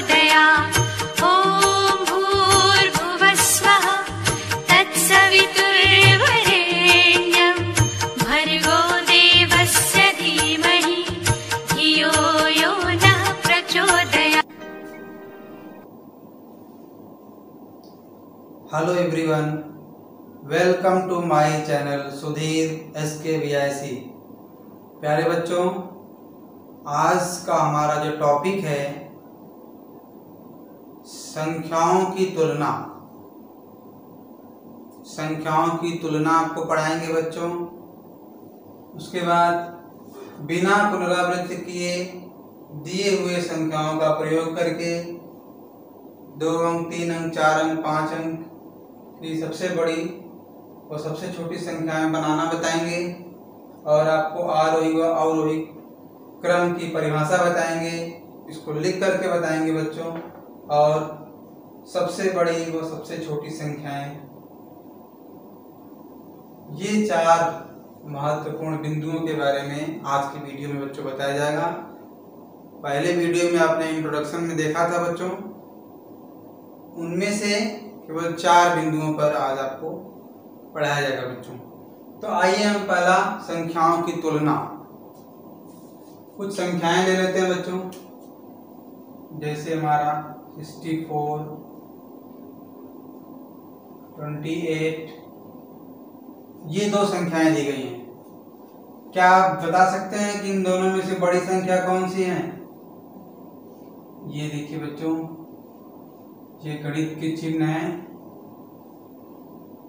प्रचोदयात्। ॐ भूर्भुवः स्वः तत्सवितुर्वरेण्यं भर्गो देवस्य धीमहि धियो यो नः प्रचोदयात्। Hello everyone, welcome to my channel Sudhir SKVIC। प्यारे बच्चों, आज का हमारा जो टॉपिक है संख्याओं की तुलना। संख्याओं की तुलना आपको पढ़ाएंगे बच्चों। उसके बाद बिना पुनरावृत्ति किए दिए हुए संख्याओं का प्रयोग करके 2 अंक, 3 अंक, 4 अंक, 5 अंक की सबसे बड़ी और सबसे छोटी संख्याएं बनाना बताएंगे और आपको आरोही व अवरोही क्रम की परिभाषा बताएंगे। इसको लिख करके बताएंगे बच्चों। और सबसे बड़ी व सबसे छोटी संख्याएं, ये 4 महत्वपूर्ण बिंदुओं के बारे में आज की वीडियो में बच्चों बताया जाएगा। पहले वीडियो में आपने इंट्रोडक्शन में देखा था बच्चों, उनमें से केवल 4 बिंदुओं पर आज आपको पढ़ाया जाएगा बच्चों। तो आइए हम पहला संख्याओं की तुलना। कुछ संख्याएं ले लेते हैं बच्चों, जैसे हमारा 64, 28, ये 2 संख्याएं दी गई हैं। क्या आप बता सकते हैं कि इन दोनों में से बड़ी संख्या कौन सी है? ये देखिए बच्चों, ये गणित के चिन्ह हैं,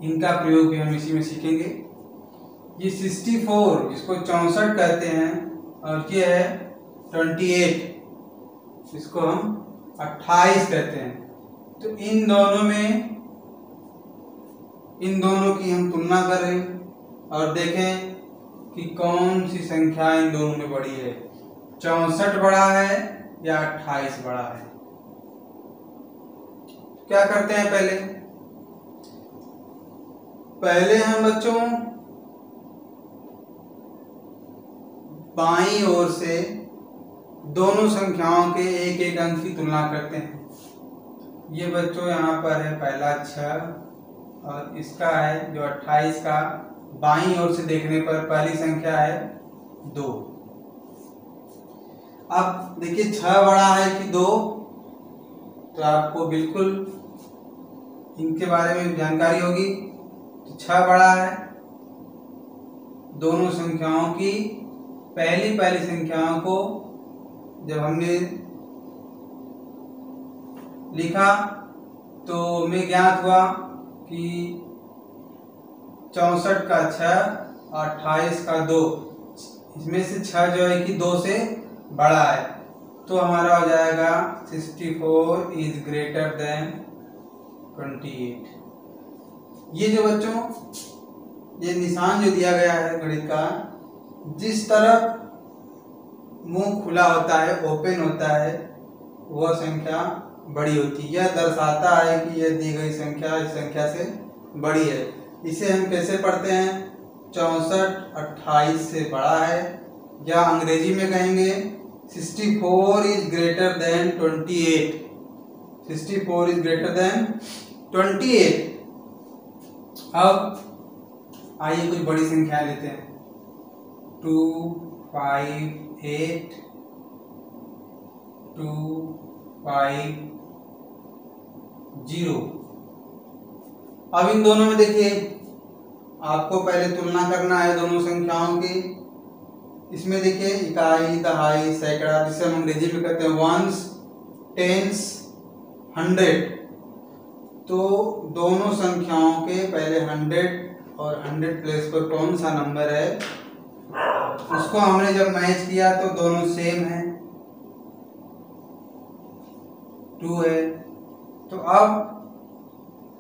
इनका प्रयोग भी हम इसी में सीखेंगे। ये 64, इसको 64 कहते हैं, और ये है 28, इसको हम 28 कहते हैं। तो इन दोनों की हम तुलना करें और देखें कि कौन सी संख्या इन दोनों में बड़ी है, 64 बड़ा है या 28 बड़ा है। क्या करते हैं, पहले हम बच्चों बाईं ओर से दोनों संख्याओं के एक एक अंक की तुलना करते हैं। ये बच्चों यहाँ पर है पहला 6 और इसका है जो 28 का, बाईं ओर से देखने पर पहली संख्या है 2। अब देखिए 6 बड़ा है कि 2, तो आपको बिल्कुल इनके बारे में जानकारी होगी। तो 6 बड़ा है। दोनों संख्याओं की पहली संख्याओं को जब हमने लिखा तो हमें ज्ञात हुआ कि 64 का 6 और 28 का 2, इसमें से 6 जो है कि 2 से बड़ा है। तो हमारा हो जाएगा 64 इज ग्रेटर देन 28। ये जो बच्चों ये निशान जो दिया गया है गणित का, जिस तरफ मुंह खुला होता है, ओपन होता है, वह संख्या बड़ी होती है। यह दर्शाता है कि यह दी गई संख्या इस संख्या से बड़ी है। इसे हम कैसे पढ़ते हैं? 64 28 से बड़ा है, या अंग्रेजी में कहेंगे 64 is greater than 28। 64 is greater than 28। अब आइए कुछ बड़ी संख्या लेते हैं। 2 5 8, 2 5 0। अब इन दोनों में देखिए, आपको पहले तुलना करना है दोनों संख्याओं की। इसमें देखिए इकाई, दहाई, सैकड़ा, जिसे हम अंग्रेजी में कहते हैं वंस, टेंस, 100। तो दोनों संख्याओं के पहले 100 और 100 प्लेस पर कौन सा नंबर है, उसको हमने जब मैच किया तो दोनों सेम है, 2 है। तो अब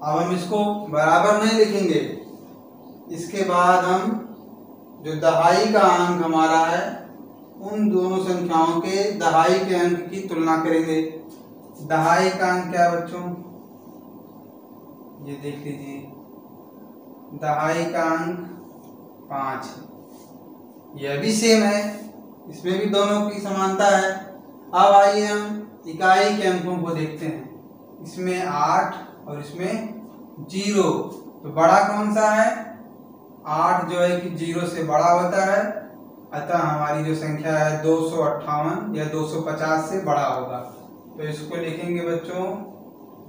हम इसको बराबर नहीं लिखेंगे। इसके बाद हम जो दहाई का अंक हमारा है, उन दोनों संख्याओं के दहाई के अंक की तुलना करेंगे। दहाई का अंक क्या बच्चों? ये देख लीजिए, दहाई का अंक 5। यह भी सेम है, इसमें भी दोनों की समानता है। अब आइए हम इकाई के अंकों को देखते हैं। इसमें 8 और इसमें 0, तो बड़ा कौन सा है? 8 जो है कि 0 से बड़ा होता है, अतः हमारी जो संख्या है 258 या 250 से बड़ा होगा। तो इसको लिखेंगे बच्चों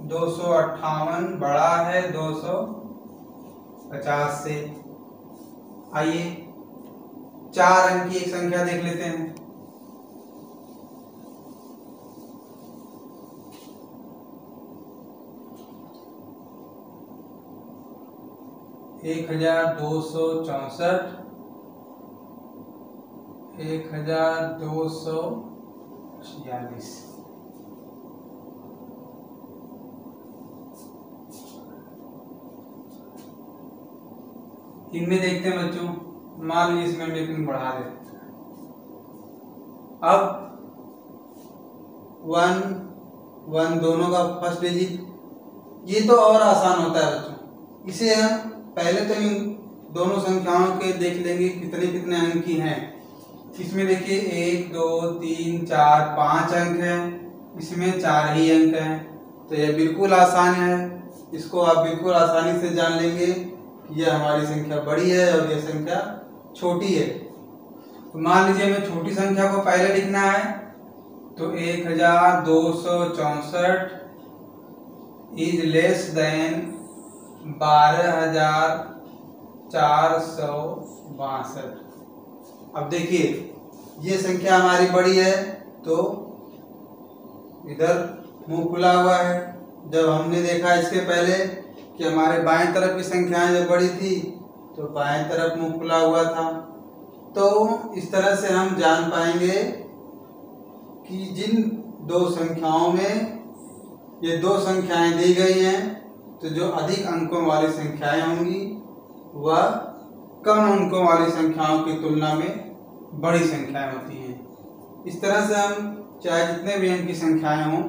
258 बड़ा है 250 से। आइए 4 अंक की एक संख्या देख लेते हैं। एक 1264, 1246। इनमें देखते हैं बच्चों, मान लीजिए इसमें लेकिन बढ़ा देते। अब 1 दोनों का फर्स्ट डिजिट, ये तो और आसान होता है बच्चों। इसे हम पहले तो इन दोनों संख्याओं के देख लेंगे कितने कितने अंक की हैं। इसमें देखिए 1 2 3 4 5 अंक हैं, इसमें 4 ही अंक हैं, तो यह बिल्कुल आसान है। इसको आप बिल्कुल आसानी से जान लेंगे कि यह हमारी संख्या बड़ी है और यह संख्या छोटी है। तो मान लीजिए हमें छोटी संख्या को पहले लिखना है, तो 1264 इज लेस देन 12,462। अब देखिए ये संख्या हमारी बड़ी है, तो इधर मुंह खुला हुआ है। जब हमने देखा इसके पहले कि हमारे बाएं तरफ की संख्याएं जब बड़ी थी तो बाएं तरफ मुंह खुला हुआ था। तो इस तरह से हम जान पाएंगे कि जिन दो संख्याओं में ये दो संख्याएं दी गई हैं, तो जो अधिक अंकों वाली संख्याएं होंगी वह कम अंकों वाली संख्याओं की तुलना में बड़ी संख्याएं होती हैं। इस तरह से हम चाहे जितने भी अंक की संख्याएं हों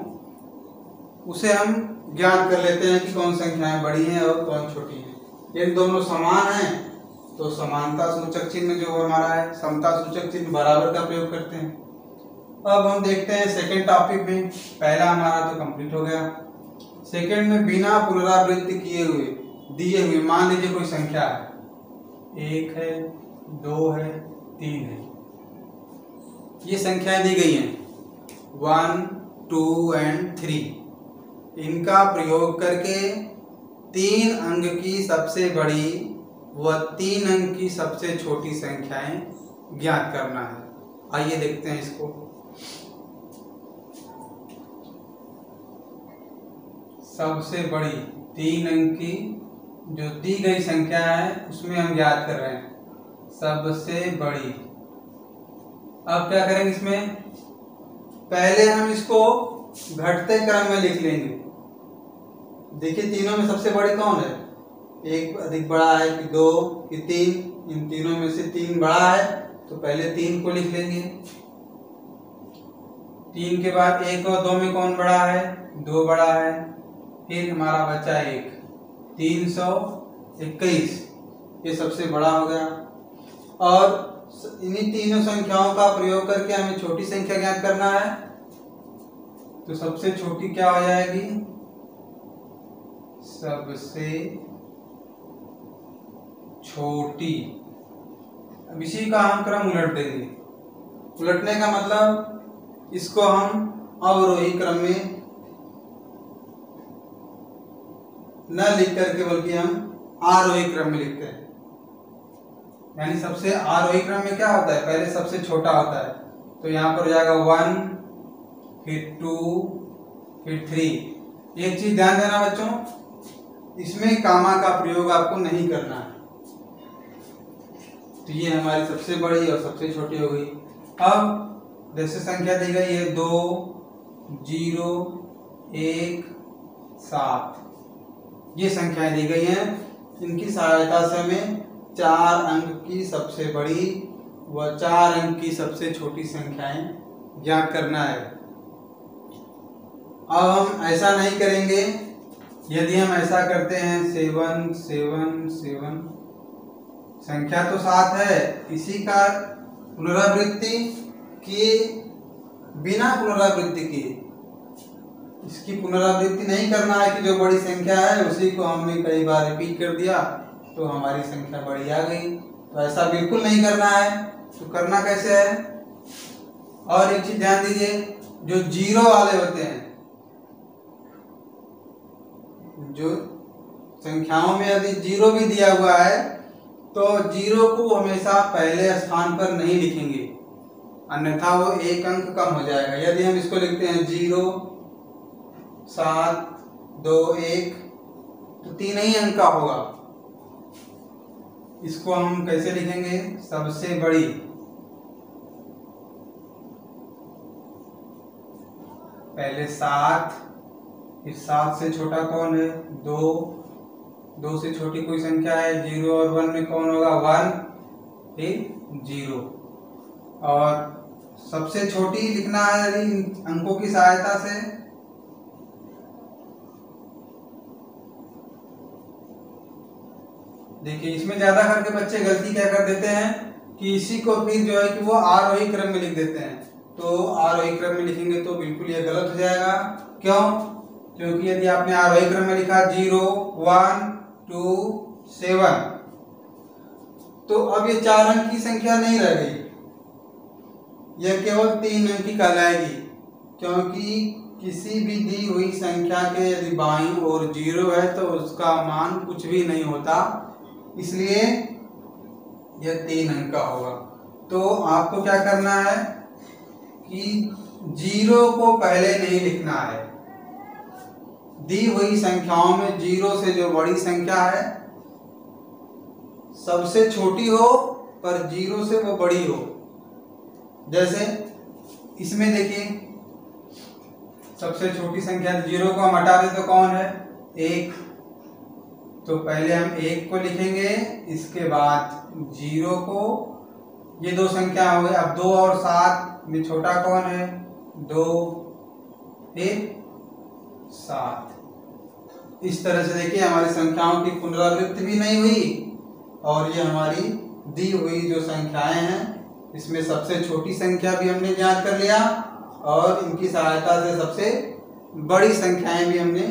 उसे हम ज्ञात कर लेते हैं कि कौन संख्याएं बड़ी हैं और कौन छोटी हैं। यदि दोनों समान हैं तो समानता सूचक चिन्ह जो हमारा है, समता सूचक चिन्ह बराबर का प्रयोग करते हैं। अब हम देखते हैं सेकेंड टॉपिक में। पहला हमारा तो कंप्लीट हो गया। सेकेंड में बिना पुनरावृत्ति किए हुए दिए हुए, मान लीजिए कोई संख्या है, 1 है 2 है 3 है, ये संख्याएं दी गई हैं 1 2 एंड 3। इनका प्रयोग करके 3 अंक की सबसे बड़ी व 3 अंक की सबसे छोटी संख्याएं ज्ञात करना है। आइए देखते हैं इसको। सबसे बड़ी 3 अंक की जो दी गई संख्या है उसमें हम ज्ञात कर रहे हैं सबसे बड़ी। अब क्या करेंगे, इसमें पहले हम इसको घटते क्रम में लिख लेंगे। देखिए तीनों में सबसे बड़ी कौन है? एक अधिक बड़ा है कि 2 कि 3? इन तीनों में से 3 बड़ा है, तो पहले 3 को लिख लेंगे। 3 के बाद 1 और 2 में कौन बड़ा है? 2 बड़ा है। फिर हमारा बचा 1, 321, ये सबसे बड़ा हो गया। और इन्हीं तीनों संख्याओं का प्रयोग करके हमें छोटी संख्या ज्ञात करना है, तो सबसे छोटी क्या हो जाएगी? सबसे छोटी। अब इसी का हम क्रम उलट देंगे। उलटने का मतलब इसको हम अवरोही क्रम में न लिख करके बल्कि हम आरोही क्रम में लिखते हैं। यानी सबसे आरोही क्रम में क्या होता है? पहले सबसे छोटा होता है, तो यहाँ पर हो जाएगा 1, फिर 2, फिर 3। एक चीज ध्यान देना बच्चों, इसमें कामा का प्रयोग आपको नहीं करना है। तो ये हमारी सबसे बड़ी और सबसे छोटी हो गई। अब जैसे संख्या दी गई है 2 0 1 7, ये संख्याएं दी गई हैं। इनकी सहायता से हमें 4 अंक की सबसे बड़ी व 4 अंक की सबसे छोटी संख्याएं ज्ञात करना है। अब हम ऐसा नहीं करेंगे। यदि हम ऐसा करते हैं 7 7 7, संख्या तो 7 है, इसी का पुनरावृत्ति किए बिना पुनरावृत्ति किए इसकी पुनरावृत्ति नहीं करना है कि जो बड़ी संख्या है उसी को हमने कई बार रिपीट कर दिया तो हमारी संख्या बड़ी आ गई। तो ऐसा बिल्कुल नहीं करना है। तो करना कैसे है? और एक चीज ध्यान दीजिए, जो जीरो वाले होते हैं, जो संख्याओं में यदि जीरो भी दिया हुआ है तो जीरो को हमेशा पहले स्थान पर नहीं लिखेंगे, अन्यथा वो एक अंक कम हो जाएगा। यदि हम इसको लिखते हैं 0 7 2 1 तो 3 ही अंक का होगा। इसको हम कैसे लिखेंगे? सबसे बड़ी, पहले 7, फिर 7 से छोटा कौन है? 2, 2 से छोटी कोई संख्या है? 0 और 1 में कौन होगा? 1, फिर 0। और सबसे छोटी लिखना है यदि अंकों की सहायता से, देखिए इसमें ज्यादा करके बच्चे गलती क्या कर देते हैं कि इसी को फिर जो है कि वो आरोही क्रम में लिख देते हैं। तो आरोही क्रम में लिखेंगे तो बिल्कुल ये गलत हो जाएगा। क्यों? क्योंकि यदि आपने आरोही क्रम में लिखा 0 1 2 7 तो अब ये 4 अंक की संख्या नहीं रह गई, यह केवल 3 अंक की कहलाएगी। क्योंकि किसी भी दी हुई संख्या के यदि बाईं ओर 0 है तो उसका मान कुछ भी नहीं होता, इसलिए यह 3 अंक का होगा। तो आपको क्या करना है कि 0 को पहले नहीं लिखना है। दी हुई संख्याओं में 0 से जो बड़ी संख्या है सबसे छोटी हो पर 0 से वो बड़ी हो। जैसे इसमें देखिए सबसे छोटी संख्या 0 को हम हटा दें तो कौन है? 1। तो पहले हम 1 को लिखेंगे, इसके बाद 0 को, ये दो संख्या हो गई। अब 2 और 7 में छोटा कौन है? 2, फिर 7। इस तरह से देखिए हमारी संख्याओं की पुनरावृत्ति भी नहीं हुई और ये हमारी दी हुई जो संख्याएं हैं इसमें सबसे छोटी संख्या भी हमने ज्ञात कर लिया और इनकी सहायता से सबसे बड़ी संख्याएं भी हमने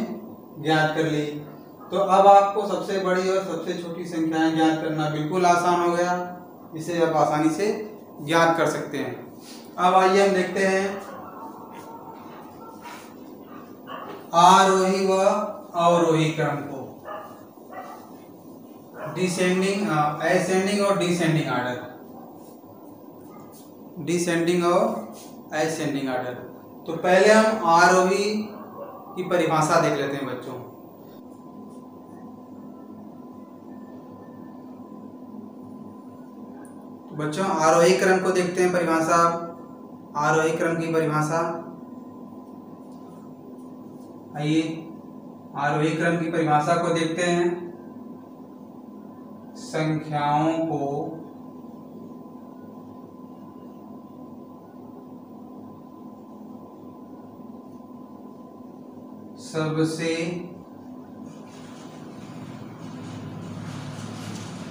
ज्ञात कर ली। तो अब आपको सबसे बड़ी और सबसे छोटी संख्याएं ज्ञात करना बिल्कुल आसान हो गया, इसे आप आसानी से ज्ञात कर सकते हैं। अब आइए हम देखते हैं आरोही व अवरोही क्रम को, डिसेंडिंग असेंडिंग और डिसेंडिंग ऑर्डर, डिसेंडिंग और असेंडिंग ऑर्डर। तो पहले हम आरोही की परिभाषा देख लेते हैं बच्चों। तो बच्चों आरोही क्रम को देखते हैं परिभाषा। आरोही क्रम की परिभाषा, आइए आरोही क्रम की परिभाषा को देखते हैं। संख्याओं को सबसे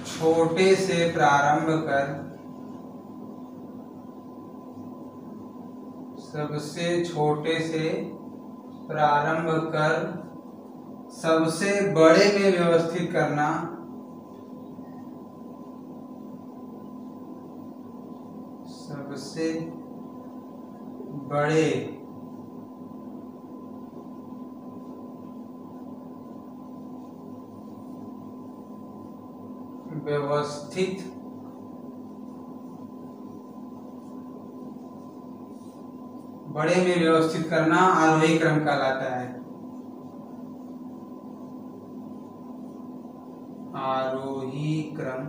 छोटे से प्रारंभ कर सबसे छोटे से प्रारंभ कर सबसे बड़े में व्यवस्थित करना, सबसे बड़े व्यवस्थित बड़े में व्यवस्थित करना आरोही क्रम कहलाता है। आरोही क्रम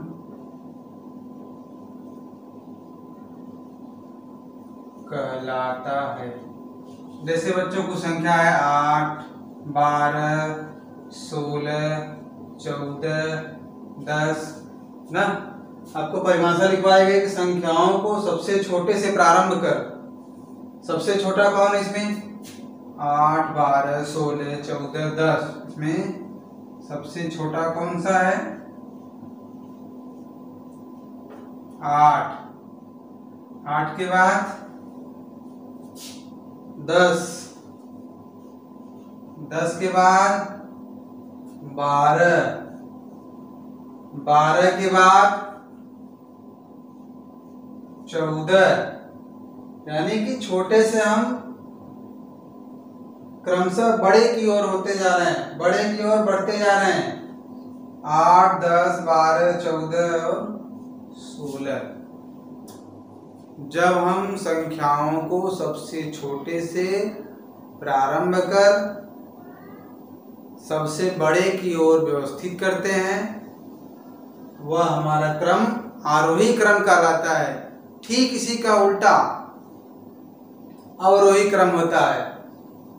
कहलाता है। जैसे बच्चों को संख्या है 8 12 16 14 10 ना, आपको परिभाषा लिखवाई गई कि संख्याओं को सबसे छोटे से प्रारंभ कर, सबसे छोटा कौन है इसमें? 8 12 16 14 10। इसमें सबसे छोटा कौन सा है? 8। 8 के बाद 10, 10 के बाद 12, 12 के बाद 14, यानी कि छोटे से हम क्रमशः बड़े की ओर होते जा रहे हैं, बड़े की ओर बढ़ते जा रहे हैं। 8, 10, 12, 14 और 16। जब हम संख्याओं को सबसे छोटे से प्रारंभ कर सबसे बड़े की ओर व्यवस्थित करते हैं, वह हमारा क्रम आरोही क्रम कहलाता है। ठीक इसी का उल्टा अवरोही क्रम होता है।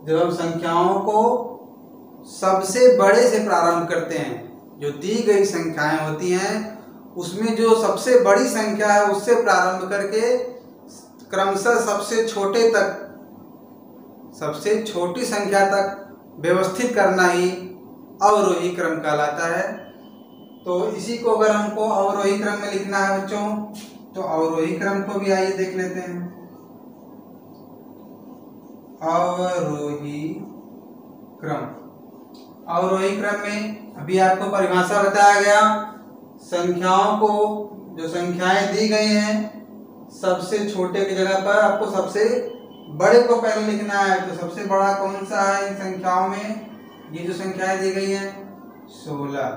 जब हम संख्याओं को सबसे बड़े से प्रारंभ करते हैं, जो दी गई संख्याएं होती हैं उसमें जो सबसे बड़ी संख्या है उससे प्रारंभ करके क्रमशः सबसे छोटे तक, सबसे छोटी संख्या तक व्यवस्थित करना ही अवरोही क्रम कहलाता है। तो इसी को अगर हमको अवरोही क्रम में लिखना है बच्चों, तो अवरोही क्रम को भी आइए देख लेते हैं। अवरोही क्रम, अवरोही क्रम में अभी आपको परिभाषा बताया गया, संख्याओं को, जो संख्याएं दी गई हैं सबसे छोटे की जगह पर आपको सबसे बड़े को पहले लिखना है। तो सबसे बड़ा कौन सा है इन संख्याओं में? ये जो संख्याएं दी गई हैं 16,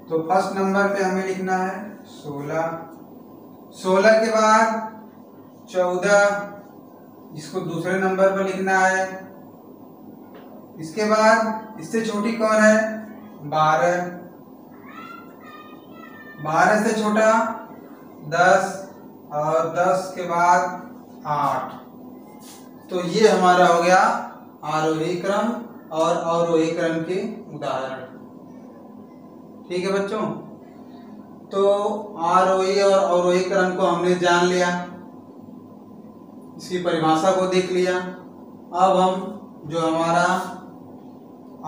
तो फर्स्ट नंबर पे हमें लिखना है 16। 16 के बाद 14, इसको दूसरे नंबर पर लिखना है। इसके बाद इससे छोटी कौन है? 12, 12 से छोटा 10 और 10 के बाद 8। तो ये हमारा हो गया आरोही क्रम और अवरोही क्रम के उदाहरण। ठीक है बच्चों, तो आरोही और अवरोही क्रम को हमने जान लिया, इसकी परिभाषा को देख लिया। अब हम जो हमारा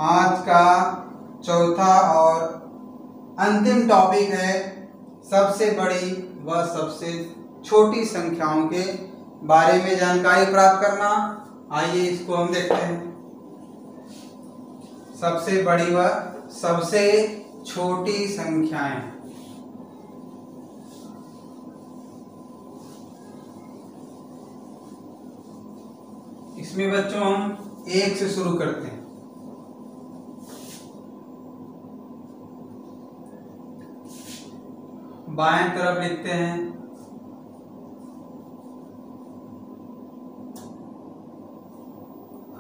आज का चौथा और अंतिम टॉपिक है, सबसे बड़ी व सबसे छोटी संख्याओं के बारे में जानकारी प्राप्त करना, आइए इसको हम देखते हैं। सबसे बड़ी व सबसे छोटी संख्याएं। इसमें बच्चों हम 1 से शुरू करते हैं। बाएं तरफ लिखते हैं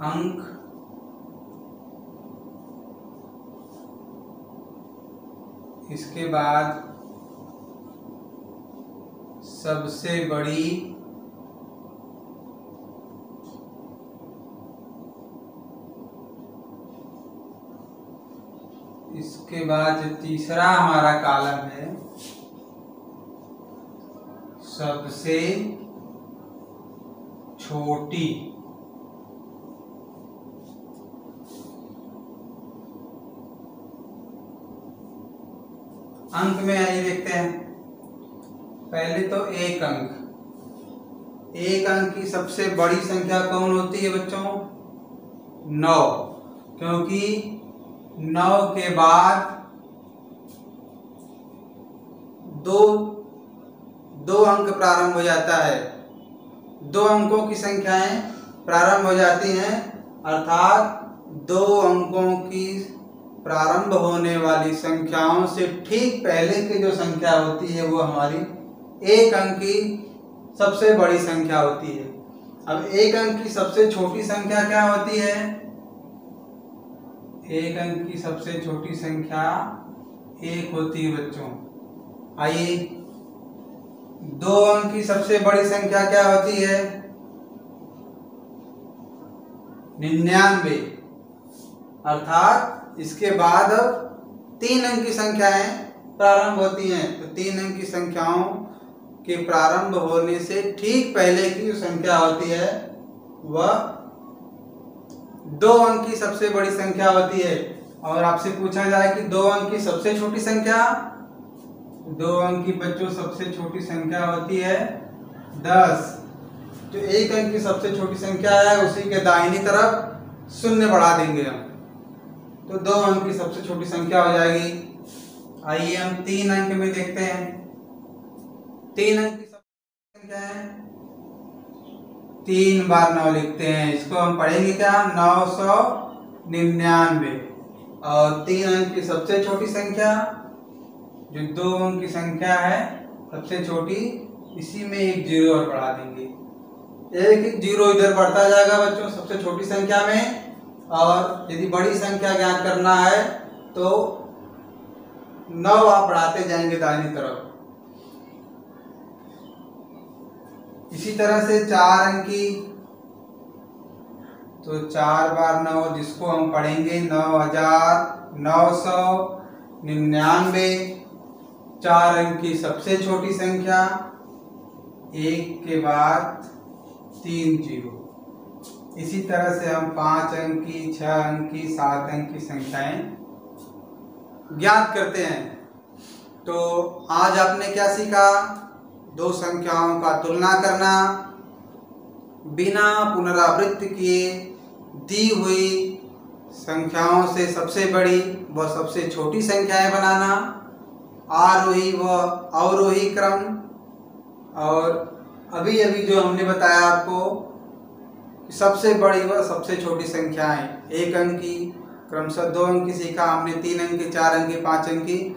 अंक, इसके बाद सबसे बड़ी, इसके बाद जो तीसरा हमारा कॉलम है सबसे छोटी, अंक में आइए देखते हैं। पहले तो एक अंक, एक अंक की सबसे बड़ी संख्या कौन होती है बच्चों? 9, क्योंकि 9 के बाद दो अंक प्रारंभ हो जाता है, 2 अंकों की संख्याएं प्रारंभ हो जाती हैं, अर्थात 2 अंकों की प्रारंभ होने वाली संख्याओं से ठीक पहले की जो संख्या होती है वो हमारी एक अंक की सबसे बड़ी संख्या होती है। अब एक अंक की सबसे छोटी संख्या क्या होती है? एक अंक की सबसे छोटी संख्या 1 होती है बच्चों। आइए, 2 अंक की सबसे बड़ी संख्या क्या होती है? 99, अर्थात इसके बाद अब 3 अंक की संख्याएं प्रारंभ होती हैं। तो 3 अंक की संख्याओं के प्रारंभ होने से ठीक पहले की जो संख्या होती है वह 2 अंक की सबसे बड़ी संख्या होती है। और आपसे पूछा जाए कि 2 अंक की सबसे छोटी संख्या, 2 अंक की बच्चों सबसे छोटी संख्या होती है 10। जो 1 अंक की सबसे छोटी संख्या है उसी के दाहिनी तरफ 0 बढ़ा देंगे हम, तो 2 अंक की सबसे छोटी संख्या हो जाएगी। आइए हम 3 अंक में देखते हैं। 3 अंक की सबसे संख्या है, 3 बार 9 लिखते हैं। इसको हम पढ़ेंगे क्या, 999। और 3 अंक की सबसे छोटी संख्या जो 2 अंक की संख्या है सबसे छोटी, इसी में एक 0 और बढ़ा देंगे। एक 0 इधर बढ़ता जाएगा बच्चों सबसे छोटी संख्या में। और यदि बड़ी संख्या ज्ञात करना है तो 9 आप बढ़ाते जाएंगे दाहिनी तरफ। इसी तरह से 4 अंकी, तो 4 बार 9 जिसको हम पढ़ेंगे 9999। 4 अंक की सबसे छोटी संख्या, 1 के बाद 3 0। इसी तरह से हम 5 अंकी, 6 अंकी, 7 अंक की संख्याएं ज्ञात करते हैं। तो आज आपने क्या सीखा, 2 संख्याओं का तुलना करना, बिना पुनरावृत्ति किए दी हुई संख्याओं से सबसे बड़ी व सबसे छोटी संख्याएं बनाना, आरोही व अवरोही क्रम, और अभी अभी जो हमने बताया आपको सबसे बड़ी व सबसे छोटी संख्याएं 1 अंक की, क्रमशः 2 अंक की सीखा हमने, 3 अंक की, 4 अंक की, 5 अंक की।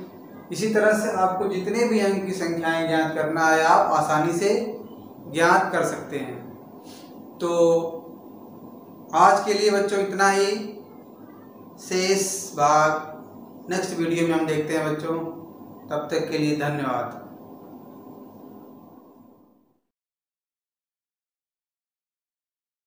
इसी तरह से आपको जितने भी अंक की संख्याएं ज्ञात करना है आप आसानी से ज्ञात कर सकते हैं। तो आज के लिए बच्चों इतना ही। शेष भाग नेक्स्ट वीडियो में हम देखते हैं बच्चों। तब तक के लिए धन्यवाद।